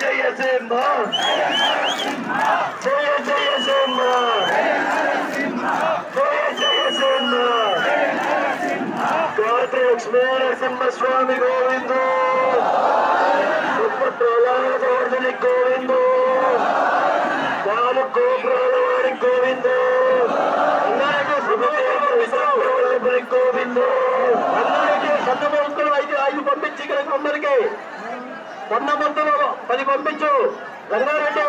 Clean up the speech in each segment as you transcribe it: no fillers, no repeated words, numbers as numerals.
జయ సింహ జయ జయ సింహ జయ జయ సింహ కార్తీ లక్ష్మీ నరసింహస్వామి గోవిందు ప్రహ్లాదవర్ధని గోవిందు నాలుగు గోపురాల వారి గోవిందు గోవిందు అందరికీ సన్నమంతులు 5 పంపించి ఇక్కడ అందరికీ సన్నమంతులు 10 పంపించు రంగారెడ్డి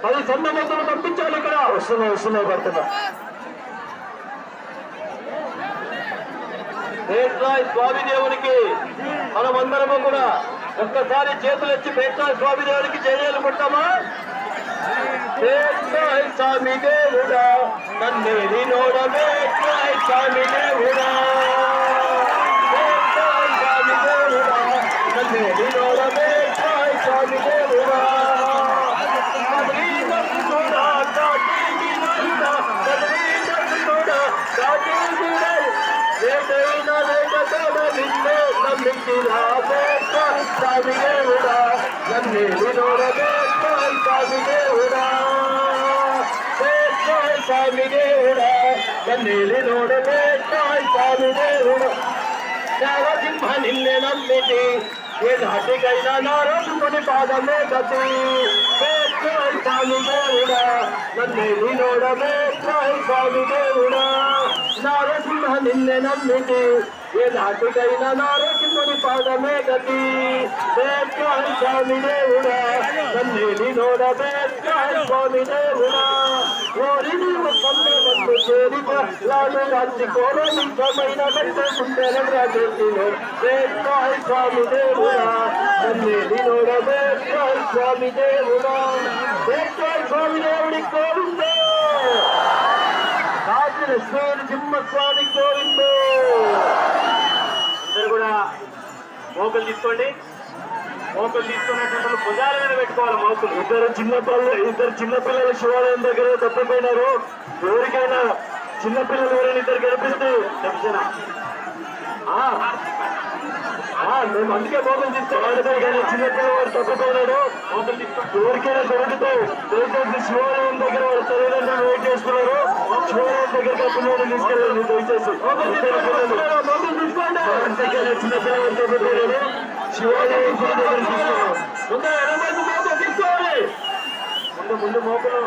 10 సన్నమంతులు పంపించాలి ఇక్కడ వస్తున్నాయి పడుతున్నా పేట్రాయ్ స్వామి దేవునికి మనమందరము కూడా ఒక్కసారి చేతులు ఎత్తి పేట్రాయ్ స్వామి దేవునికి జయాలు కొట్టామా పేట్రాయ్ స్వామి దేవుడా నన్నేది నోడమే పేట్రాయ్ స్వామి దేవుడా పేట్రాయ్ స్వామి దేవుడా నన్నేది నోడమే పేట్రాయ్ స్వామి దేవుడా స్వామి దేవుడా నన్నేది నోడమే స్వామి దేవుడా స్వామి దేవుడా నన్నేది నోడమే స్వామి దేవుడా నరసింహ నిన్నే నమ్మితి ఏ నాటికైనా నారసుకుని పాదమే గతి స్వామి దేవుడా నన్నేది నోడమే స్వామి దేవుడా నరసింహ నిన్నే నమ్మితి ఏ నాటికైనా నారసింహుని పాదమే గతి స్వామి దేవుడా నన్నేది నోడమే స్వామి దేవుడా ఓరి నీవు కన్ను మందు చేరిక లాడు రాత్రి కోరమికమైన కట్టుకుంటేనే రాజేసిను స్వామి దేవుడా నన్నేది నోడమే స్వామి దేవుడా స్వామి దేవుడి గోవిందో కాచిన శ్రీ సింహస్వామి గోవిందో అందరు కూడా మోకలు తీసుకోండి మోకలు తీసుకునేటప్పుడు భుజాల మీద పెట్టుకోవాలి మోకలు ఇద్దరు చిన్నపిల్లలు శివాలయం దగ్గర తప్పిపోయినారు ఎవరికైనా చిన్నపిల్లలు ఎవరైనా ఇద్దరు కనిపిస్తే చెప్తున్నా మేము అందుకే మోకలు తీసుకోవాలి చిన్నపిల్లలు వాడు తప్పిపోయినాడు మోకలు తీసుకో ఎవరికైనా దొరికితే దయచేసి శివాలయం దగ్గర వాడు తల్లిదండ్రులు వెయిట్ చేస్తున్నారు శివాలయం దగ్గరికి పిల్లలు తీసుకెళ్ళండి దయచేసి మోకలు తీసుకోండి చిన్నపిల్లలు తప్పిపోయినారు శివాలయం దగ్గర తీసుకోవాలి ముందు మోకలు